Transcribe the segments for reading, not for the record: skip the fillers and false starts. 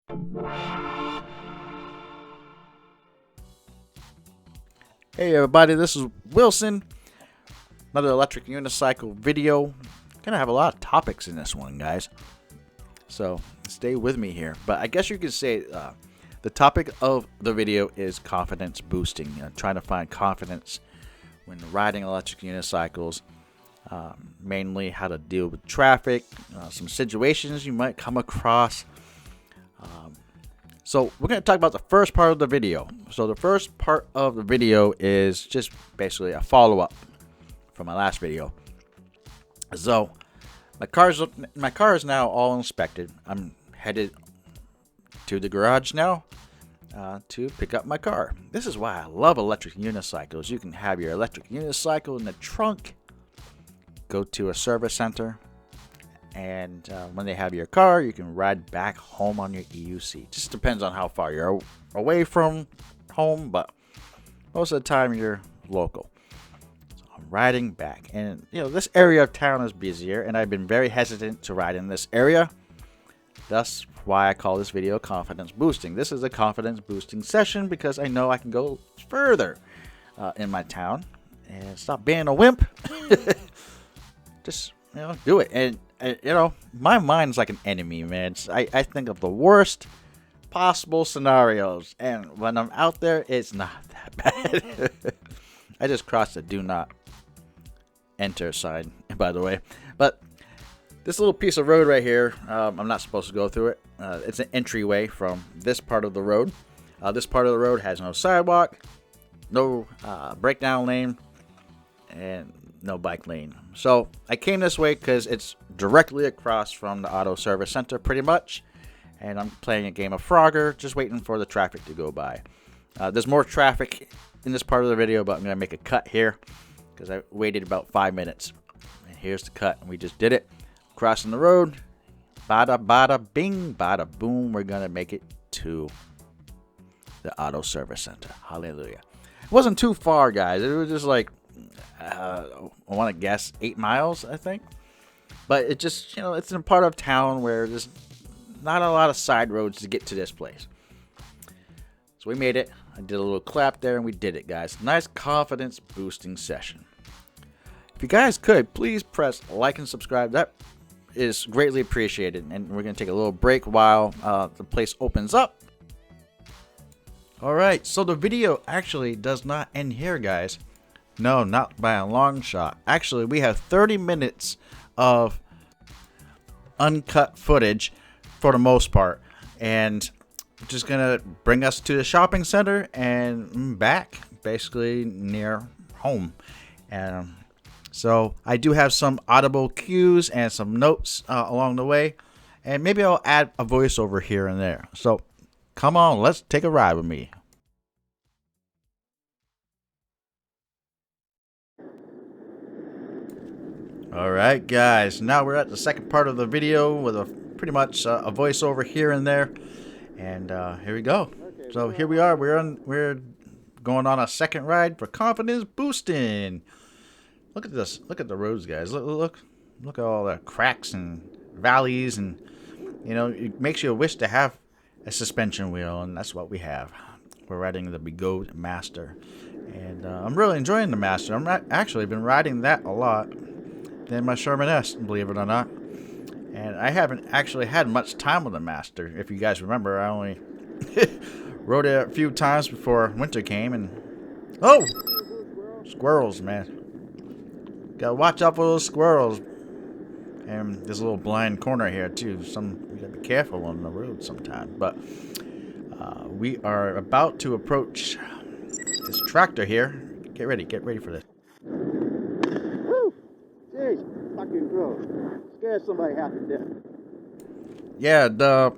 Hey everybody, this is Wilson. Another electric unicycle video. Gonna have a lot of topics in this one, guys. So stay with me here. But I guess you could say the topic of the video is confidence boosting. Trying to find confidence when riding electric unicycles. Mainly how to deal with traffic, some situations you might come across. So we're going to talk about the first part of the video. So the first part of the video is just basically a follow-up from my last video. So my car is now all inspected. I'm headed to the garage now to pick up my car. This is why I love electric unicycles. You can have your electric unicycle in the trunk, go to a service center, and when they have your car, you can ride back home on your EUC. Just depends on how far you're away from home, but most of the time you're local. So I'm riding back, and this area of town is busier, and I've been very hesitant to ride in this area. That's why I call this video confidence boosting. This is a confidence boosting session because I know I can go further in my town and stop being a wimp. Just do it. And my mind's like an enemy, man. I think of the worst possible scenarios, and when I'm out there, it's not that bad. I just crossed the do not enter sign, by the way. But this little piece of road right here, I'm not supposed to go through it. It's an entryway from this part of the road. This part of the road has no sidewalk, no breakdown lane, and no bike lane. So I came this way because it's directly across from the auto service center pretty much, and I'm playing a game of Frogger, just waiting for the traffic to go by. There's more traffic in this part of the video, but I'm gonna make a cut here because I waited about 5 minutes, and here's the cut, and we just did it. Crossing the road, bada bada bing, bada boom, we're gonna make it to the auto service center. Hallelujah. It wasn't too far, guys. It was just like I want to guess 8 miles, I think. But it just, it's in a part of town where there's not a lot of side roads to get to this place. So we made it. I did a little clap there, and we did it, guys. Nice confidence boosting session. If you guys could, please press like and subscribe. That is greatly appreciated. And we're going to take a little break while the place opens up. Alright, so the video actually does not end here, guys. No, not by a long shot. Actually, we have 30 minutes of uncut footage for the most part. And just going to bring us to the shopping center and back, basically near home. And so I do have some audible cues and some notes along the way. And maybe I'll add a voiceover here and there. So come on, let's take a ride with me. Alright guys, now we're at the second part of the video with a pretty much a voiceover here and there, and here we go. So here we are, we're going on a second ride for confidence boosting. Look at this, look at the roads, guys. Look at all the cracks and valleys, and it makes you wish to have a suspension wheel, and that's what we have. We're riding the Begode Master, and I'm really enjoying the Master. I'm actually been riding that a lot than my Sherman S, believe it or not. And I haven't actually had much time with the Master. If you guys remember, I only rode it a few times before winter came, and oh, squirrels, man. Gotta watch out for those squirrels. And there's a little blind corner here too. You gotta be careful on the road sometimes. But we are about to approach this tractor here. Get ready for this. Fucking gross. Scared somebody half to death. Yeah, the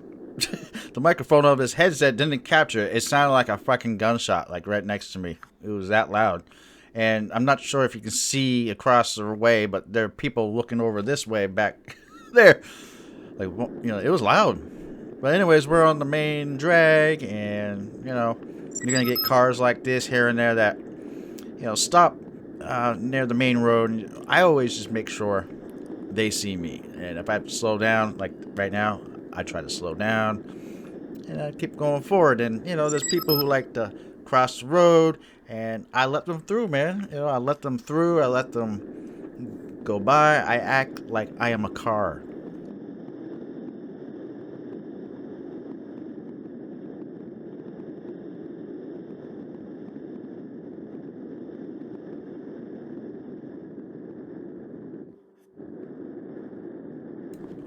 microphone of his headset didn't capture it. It sounded like a fucking gunshot, like right next to me. It was that loud. And I'm not sure if you can see across the way, but there are people looking over this way back there. Like, it was loud. But anyways, we're on the main drag, and you're gonna get cars like this here and there that stop near the main road. I always just make sure they see me, and if I have to slow down, like right now, I try to slow down. and I keep going forward. And you know, there's people who like to cross the road, and I let them through, man. You know, I let them through. I let them go by. I act like I am a car.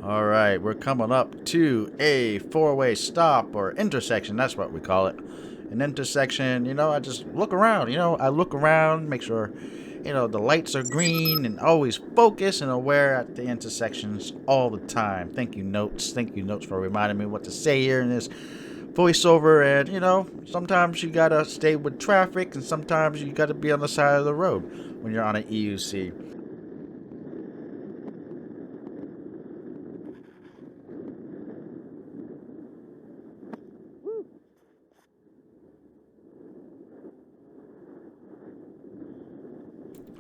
All right, we're coming up to a four-way stop or intersection. That's what we call it. An intersection, you know, I just look around. You know, I look around, make sure, you know, the lights are green, and always focus and aware at the intersections all the time. Thank you, Notes. Thank you, Notes, for reminding me what to say here in this voiceover. And, you know, sometimes you got to stay with traffic, and sometimes you got to be on the side of the road when you're on an EUC.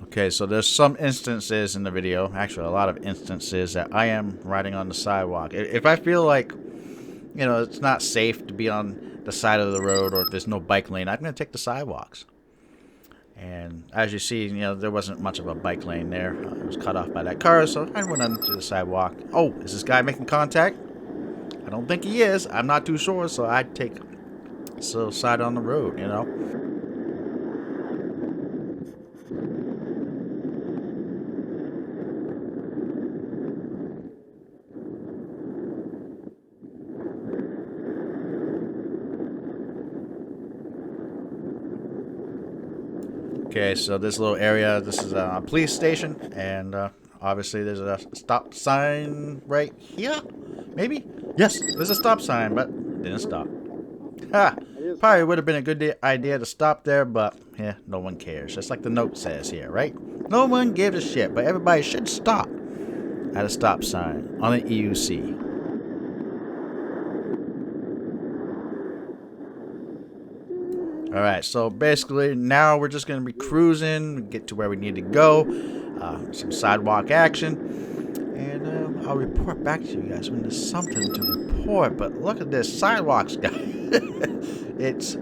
Okay, so there's some instances in the video, actually a lot of instances, that I am riding on the sidewalk. If I feel like, you know, it's not safe to be on the side of the road, or if there's no bike lane, I'm going to take the sidewalks. And as you see, you know, there wasn't much of a bike lane there. It was cut off by that car, so I went onto the sidewalk. Oh, is this guy making contact? I don't think he is. I'm not too sure, so I'd take the side on the road, you know. Okay, so this little area, this is a police station, and obviously there's a stop sign right here. Maybe? Yes, there's a stop sign, but didn't stop. Ha! Probably would have been a good idea to stop there, but yeah, no one cares. Just like the note says here, right? No one gives a shit, but everybody should stop at a stop sign on an EUC. Alright, so basically now we're just going to be cruising, get to where we need to go, some sidewalk action, and I'll report back to you guys when there's something to report. But look at this sidewalks, guys. it's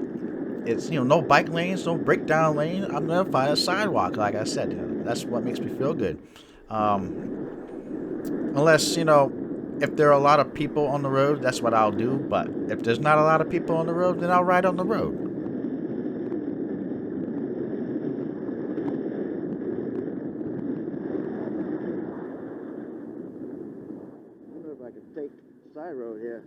you know, no bike lanes, no breakdown lane. I'm going to find a sidewalk, like I said. You know, that's what makes me feel good. Unless, you know, if there are a lot of people on the road, that's what I'll do. But if there's not a lot of people on the road, then I'll ride on the road. Take side road here.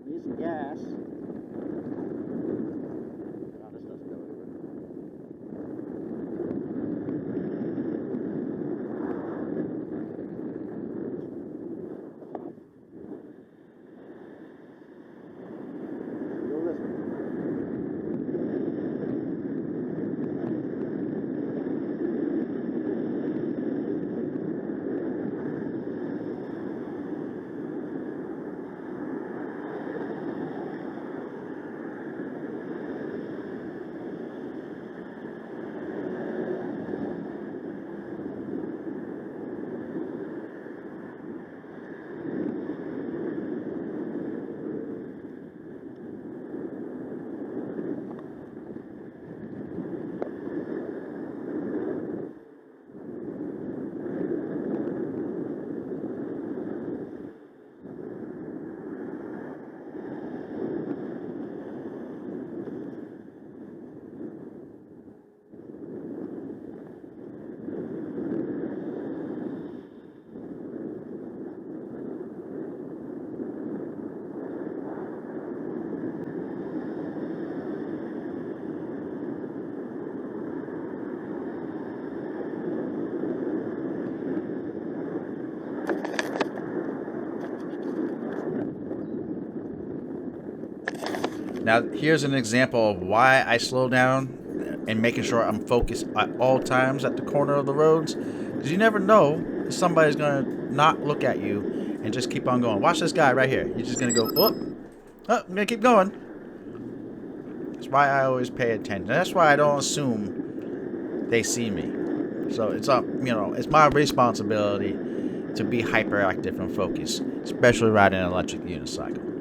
Need some gas. No, this doesn't go anywhere. Go this way. Now, here's an example of why I slow down and making sure I'm focused at all times at the corner of the roads. Because you never know if somebody's going to not look at you and just keep on going. Watch this guy right here. You're just going to go, oh, I'm going to keep going. That's why I always pay attention. That's why I don't assume they see me. So it's up, it's my responsibility to be hyperactive and focused, especially riding an electric unicycle.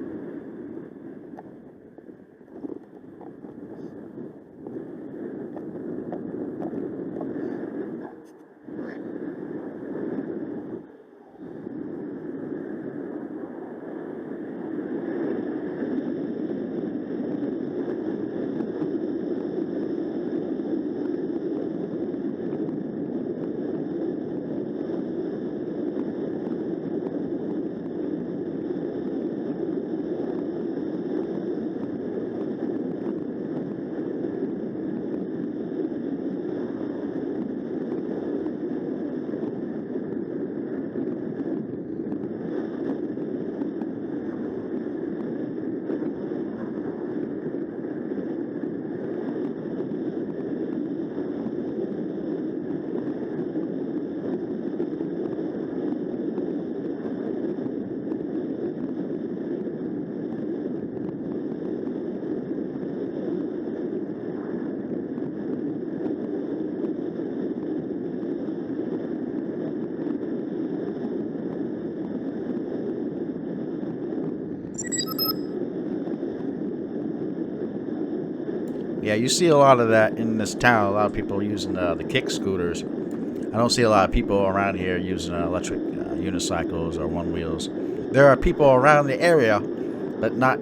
Yeah, you see a lot of that in this town. A lot of people using the kick scooters. I don't see a lot of people around here using electric unicycles or one wheels. There are people around the area, but not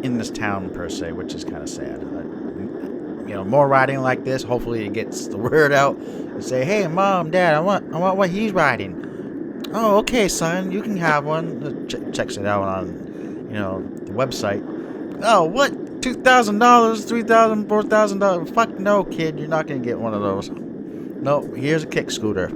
in this town per se, which is kind of sad. More riding like this. Hopefully, it gets the word out and say, "Hey, mom, dad, I want what he's riding." Oh, okay, son, you can have one. Checks it out on, the website. Oh, what? $2,000, $3,000, $4,000. Fuck no, kid. You're not gonna get one of those. No, here's a kick scooter.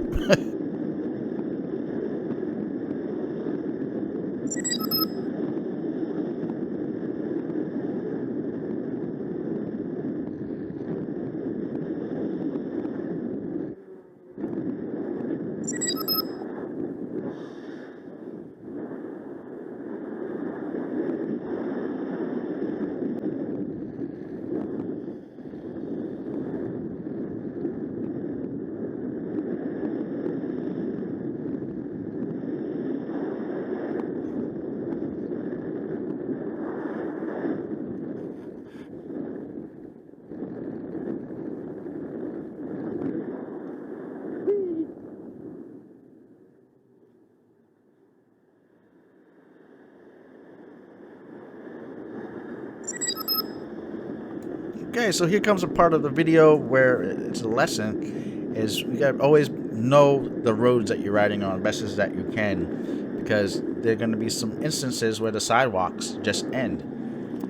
Okay, so here comes a part of the video where it's a lesson, is you gotta always know the roads that you're riding on best as that you can, because there are going to be some instances where the sidewalks just end,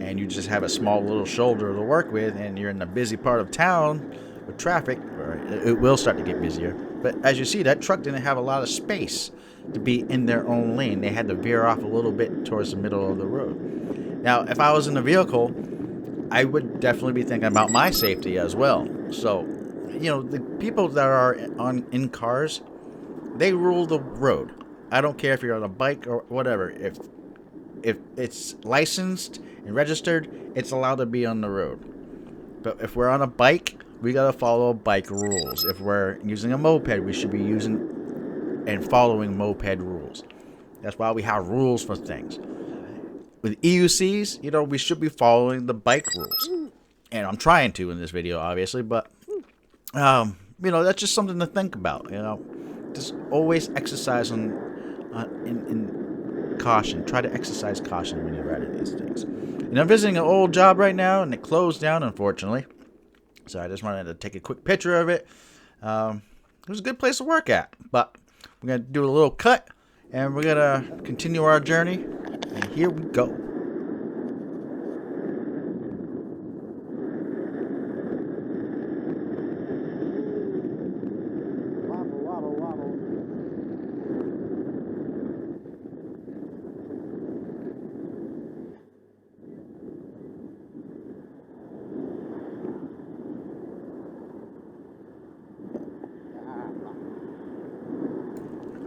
and you just have a small little shoulder to work with, and you're in a busy part of town with traffic, or it will start to get busier. But as you see, that truck didn't have a lot of space to be in their own lane. They had to veer off a little bit towards the middle of the road. Now, if I was in a vehicle, I would definitely be thinking about my safety as well. So, the people that are in cars, they rule the road. I don't care if you're on a bike or whatever. If it's licensed and registered, it's allowed to be on the road. But if we're on a bike, we gotta follow bike rules. If we're using a moped, we should be using and following moped rules. That's why we have rules for things. With EUCs, we should be following the bike rules. And I'm trying to in this video, obviously, but, that's just something to think about, Just always exercise in caution. Try to exercise caution when you're riding these things. I'm visiting an old job right now, and it closed down, unfortunately. So I just wanted to take a quick picture of it. It was a good place to work at, but we're going to do a little cut, and we're going to continue our journey. And here we go. Wobble, wobble, wobble.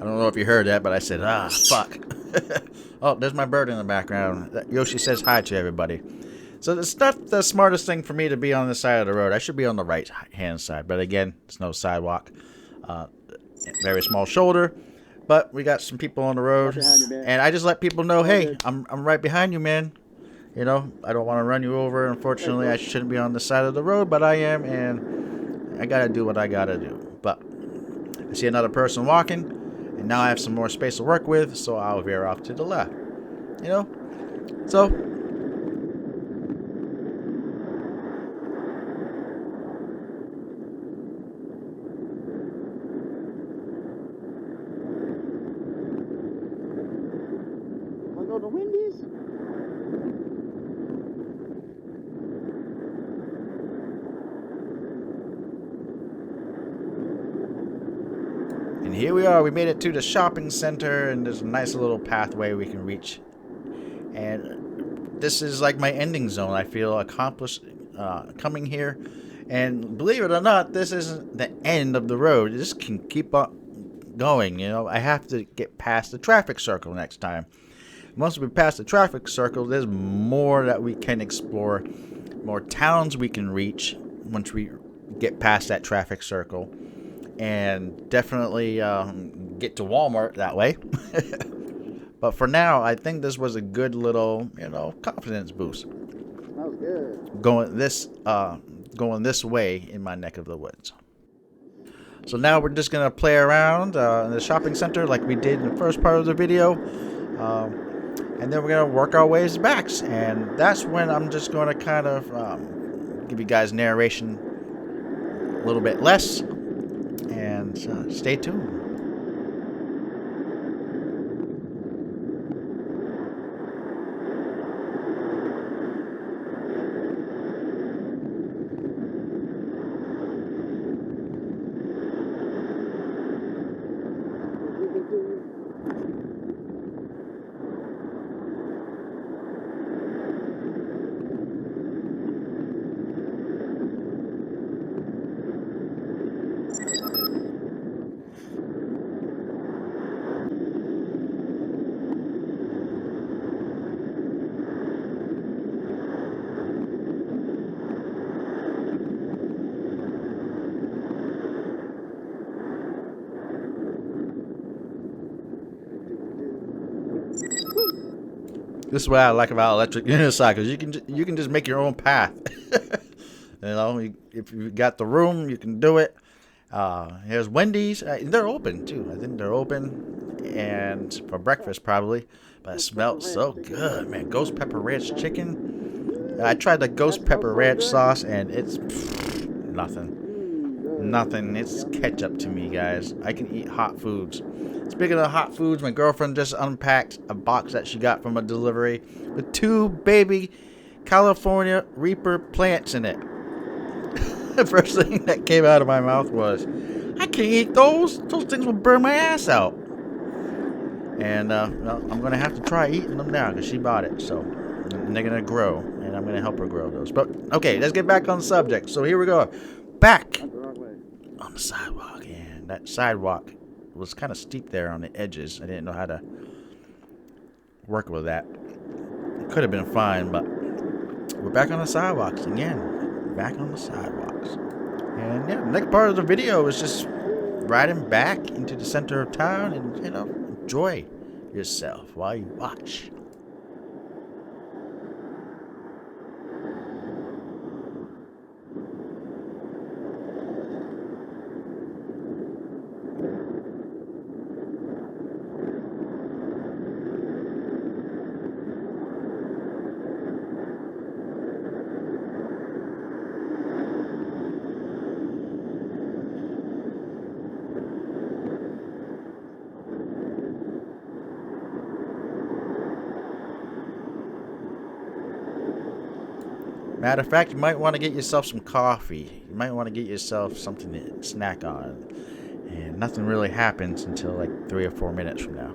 I don't know if you heard that, but I said, fuck. Oh, there's my bird in the background. Yoshi says hi to everybody. So it's not the smartest thing for me to be on the side of the road. I should be on the right-hand side. But again, there's no sidewalk. Very small shoulder. But we got some people on the road, and I just let people know, hey, I'm right behind you, man. You know, I don't want to run you over. Unfortunately, I shouldn't be on the side of the road, but I am, and I gotta do what I gotta do. But I see another person walking, and now I have some more space to work with, so I'll veer off to the left. You know, so Wanna go to Wendy's? and here we are. We made it to the shopping center, and there's a nice little pathway we can reach. And this is like my ending zone. I feel accomplished coming here. And believe it or not, this isn't the end of the road. This can keep on going. You know, I have to get past the traffic circle next time. Once we pass the traffic circle, there's more that we can explore, more towns we can reach once we get past that traffic circle, and definitely get to Walmart that way. But for now, I think this was a good little, you know, confidence boost. That was good. Going this way in my neck of the woods. So now we're just gonna play around in the shopping center like we did in the first part of the video, and then we're gonna work our ways back. And that's when I'm just gonna kind of give you guys narration a little bit less, and stay tuned. This is what I like about electric unicycles. You can just make your own path. You know, if you got the room, you can do it. Here's Wendy's. They're open too. I think they're open, and for breakfast probably. But it smells so good, man. Ghost pepper ranch chicken. I tried the ghost pepper ranch sauce, and it's nothing. Nothing. It's ketchup to me, guys. I can eat hot foods. Speaking of hot foods, my girlfriend just unpacked a box that she got from a delivery with 2 baby California Reaper plants in it. The first thing that came out of my mouth was, I can't eat those. Those things will burn my ass out. And well, I'm going to have to try eating them now because she bought it. So and they're going to grow, and I'm going to help her grow those. But okay, let's get back on the subject. So here we go. Back on the sidewalk. And that sidewalk was kind of steep there on the edges. I didn't know how to work with that. It could have been fine, but we're back on the sidewalks again. Back on the sidewalks. And yeah, the next part of the video is just riding back into the center of town and, you know, enjoy yourself while you watch. Matter of fact, you might want to get yourself some coffee. You might want to get yourself something to snack on. And nothing really happens until like 3 or 4 minutes from now.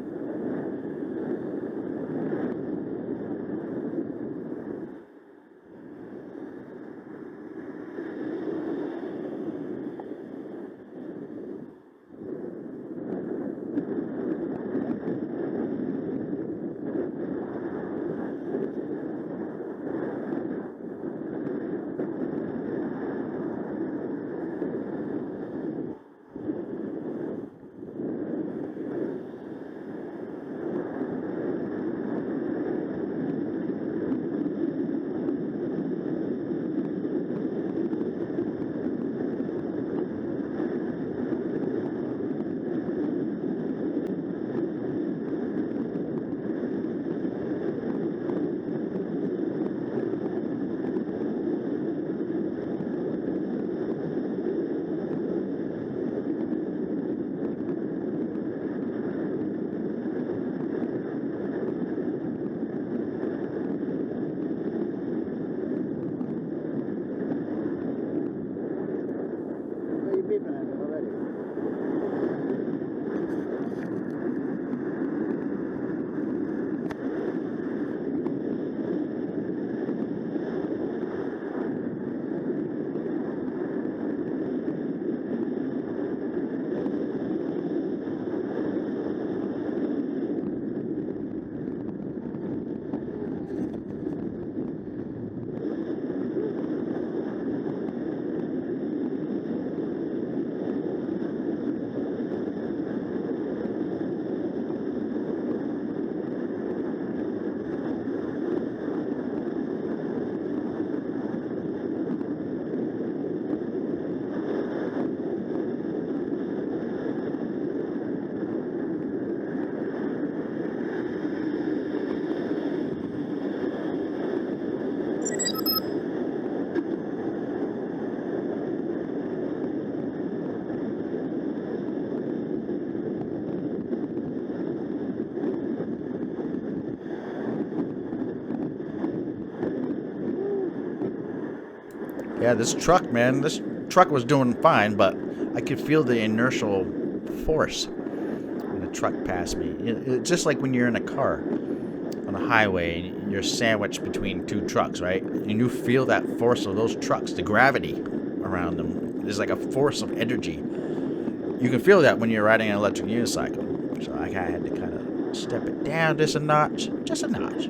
Yeah, this truck, man, this truck was doing fine, but I could feel the inertial force when the truck passed me. It's just like when you're in a car on a highway and you're sandwiched between two trucks, right? And you feel that force of those trucks, the gravity around them. There's like a force of energy. You can feel that when you're riding an electric unicycle. So I had to kind of step it down just a notch. Just a notch.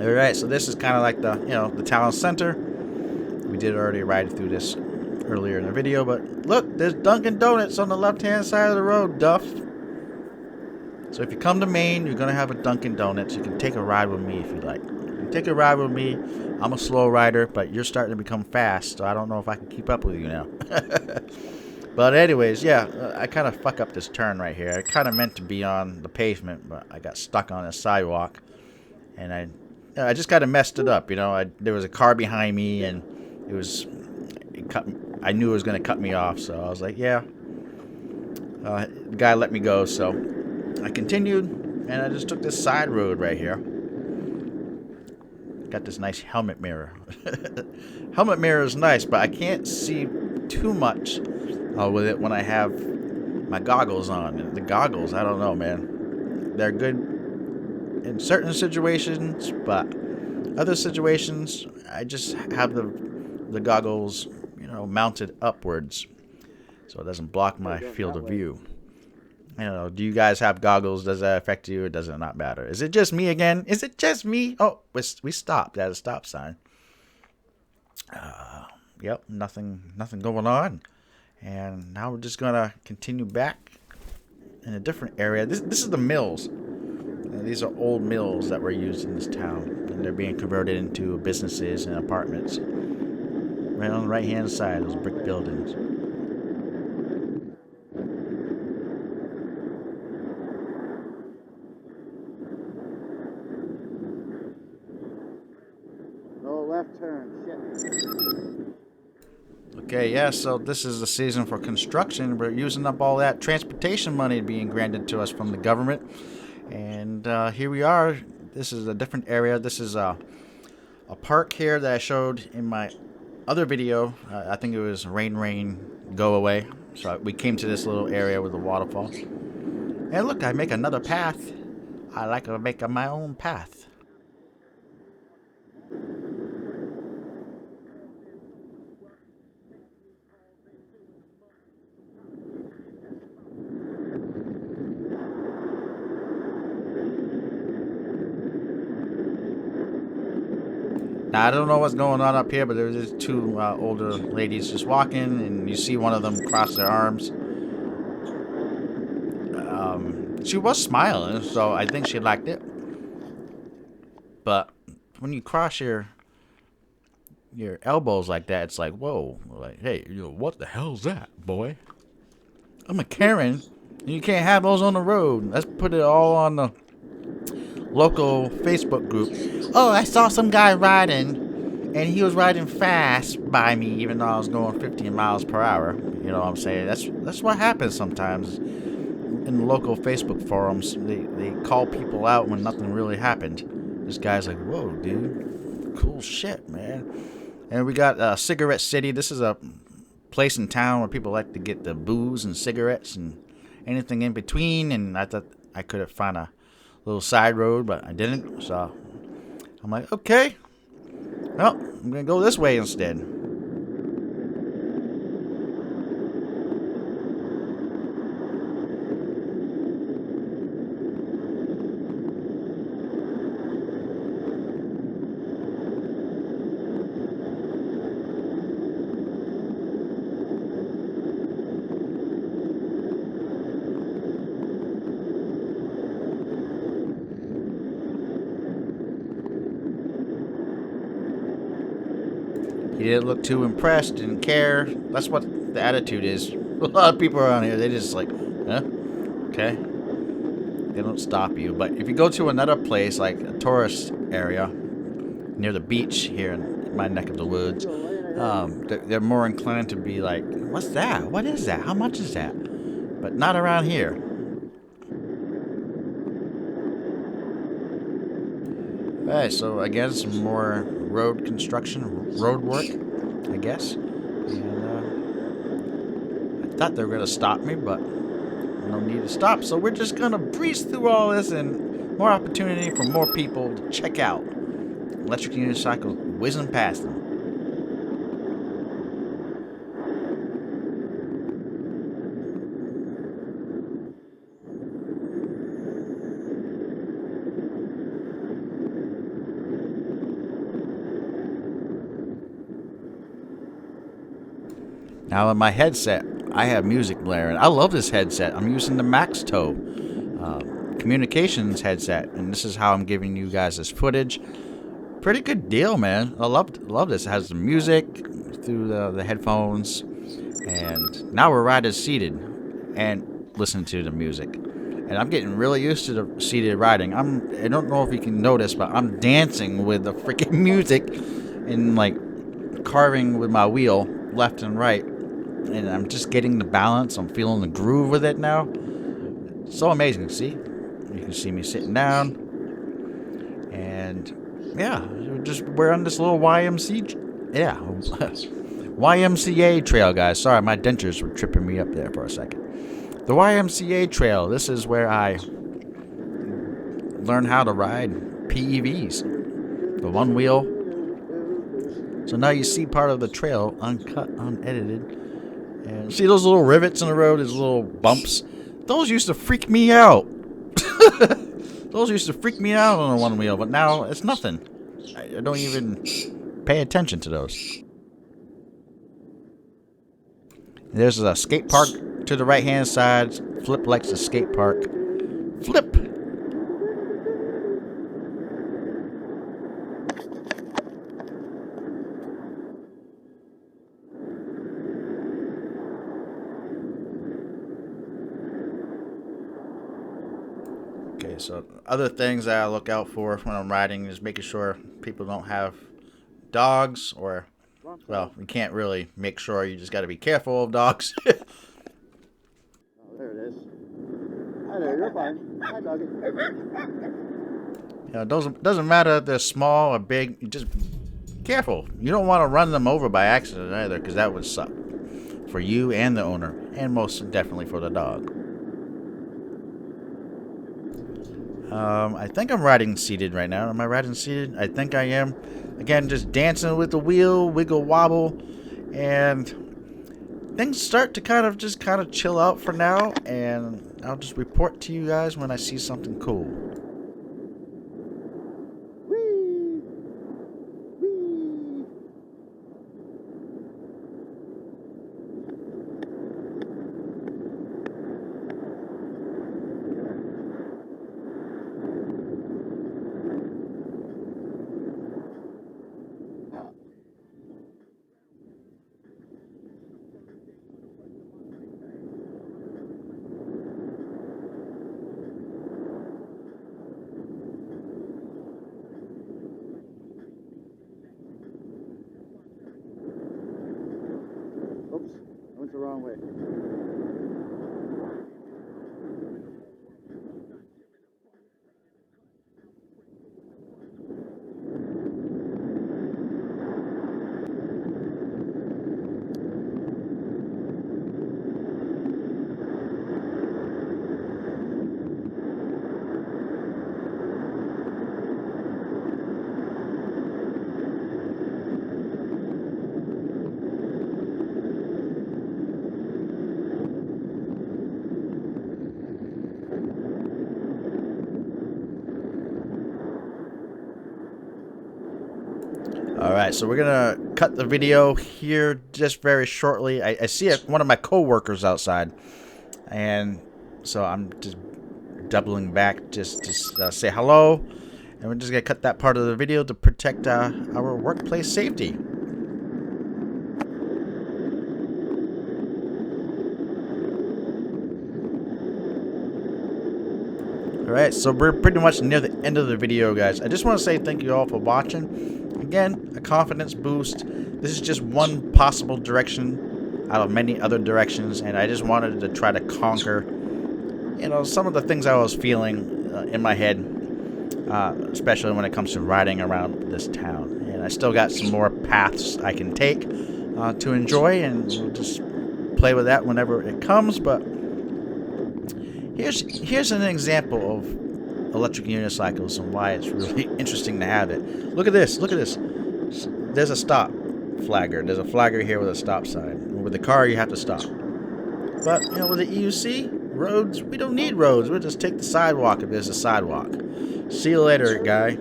Alright, so this is kind of like the, the town center. We did already ride through this earlier in the video, but look, there's Dunkin' Donuts on the left-hand side of the road, Duff. So if you come to Maine, you're going to have a Dunkin' Donuts. You can take a ride with me if you like. You can take a ride with me. I'm a slow rider, but you're starting to become fast, so I don't know if I can keep up with you now. But anyways, yeah, I kind of fuck up this turn right here. I kind of meant to be on the pavement, but I got stuck on a sidewalk, and I just kind of messed it up, there was a car behind me, and I knew it was going to cut me off, so I was like, yeah. The guy let me go, so I continued, and I just took this side road right here. Got this nice helmet mirror. Helmet mirror is nice, but I can't see too much with it when I have my goggles on. And the goggles, I don't know, man. They're good in certain situations, but other situations, I just have the goggles, mounted upwards, so it doesn't block my field of view. Do you guys have goggles? Does that affect you, or does it not matter? Is it just me again? Is it just me? Oh, we stopped at a stop sign. Yep, nothing going on. And now we're just gonna continue back in a different area. This is the mills. These are old mills that were used in this town, and they're being converted into businesses and apartments. Right on the right-hand side, those brick buildings. No left turn. Shit. Okay, yeah, so this is the season for construction. We're using up all that transportation money being granted to us from the government. And here we are. This is a different area. This is a park here that I showed in my other video. I think it was Rain, Go Away. So we came to this little area with a waterfall. And look, I make another path. I like to make my own path. Now, I don't know what's going on up here, but there's just two older ladies just walking, and you see one of them cross their arms. She was smiling, so I think she liked it. But when you cross your elbows like that, it's like, whoa. Like, hey, what the hell's that, boy? I'm a Karen. You can't have those on the road. Let's put it all on the local Facebook group. Oh, I saw some guy riding, and he was riding fast by me, even though I was going 15 miles per hour. You know what I'm saying? That's what happens sometimes in the local Facebook forums. They call people out when nothing really happened. This guy's like, whoa, dude, cool shit, man. And we got Cigarette City. This is a place in town where people like to get the booze and cigarettes and anything in between. And I thought I could have found a little side road, but I didn't. So I'm like, okay, well, I'm gonna go this way instead. He didn't look too impressed, didn't care. That's what the attitude is. A lot of people around here, they just like, huh? Okay. They don't stop you. But if you go to another place, like a tourist area, near the beach here in my neck of the woods, they're more inclined to be like, what's that? What is that? How much is that? But not around here. Alright, so again, some more road construction, road work, I guess. And I thought they were going to stop me, but no need to stop. So we're just going to breeze through all this, and more opportunity for more people to check out electric unicycles whizzing past them. Now in my headset, I have music blaring. I love this headset. I'm using the MAXTO communications headset, and this is how I'm giving you guys this footage. Pretty good deal, man. I love this. It has the music through the headphones, and now we're riding seated and listening to the music. And I'm getting really used to the seated riding. I don't know if you can notice, but I'm dancing with the freaking music and like carving with my wheel left and right. And I'm just getting the balance. I'm feeling the groove with it now. So amazing. See? You can see me sitting down. And yeah, we're on this little YMCA trail, guys. Sorry, my dentures were tripping me up there for a second. The YMCA trail. This is where I learned how to ride PEVs. The one wheel. So now you see part of the trail, uncut, unedited. And see those little rivets in the road, those little bumps? Those used to freak me out. Those used to freak me out on a one wheel, but now it's nothing. I don't even pay attention to those. There's a skate park to the right hand side. Flip likes the skate park. Flip! Okay, so other things that I look out for when I'm riding is making sure people don't have dogs, or, well, you can't really make sure. You just got to be careful of dogs. Oh, there it is. Hi there, you're fine. Hi, doggy. You know, it doesn't matter if they're small or big. You just careful. You don't want to run them over by accident either, because that would suck for you and the owner, and most definitely for the dog. I think I'm riding seated right now. Am I riding seated? I think I am. Again, just dancing with the wheel, wiggle wobble, and things start to kind of chill out for now, and I'll just report to you guys when I see something cool. the wrong way. Alright, so we're gonna cut the video here just very shortly. I see one of my co-workers outside, and so I'm just doubling back just to say hello, and we're just gonna cut that part of the video to protect our workplace safety. Alright, so we're pretty much near the end of the video, guys. I just want to say thank you all for watching. Again, a confidence boost. This is just one possible direction out of many other directions, and I just wanted to try to conquer, you know, some of the things I was feeling in my head, especially when it comes to riding around this town. And I still got some more paths I can take to enjoy, and we'll just play with that whenever it comes. But here's an example of electric unicycles and why it's really interesting to have it. Look at this. Look at this. There's a stop flagger. There's a flagger here with a stop sign. With the car, you have to stop. But, you know, with the EUC, roads, we don't need roads. We'll just take the sidewalk if there's a sidewalk. See you later, guy.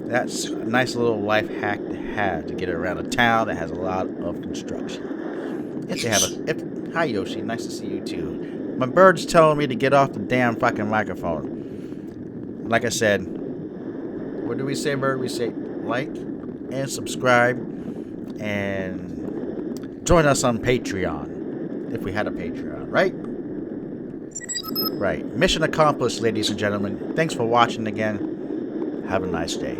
That's a nice little life hack to have to get around a town that has a lot of construction. If they have a... Hi, Yoshi. Nice to see you, too. My bird's telling me to get off the damn fucking microphone. Like I said, what do we say, bird? We say like and subscribe and join us on Patreon if we had a Patreon, right? Right. Mission accomplished, ladies and gentlemen. Thanks for watching again. Have a nice day.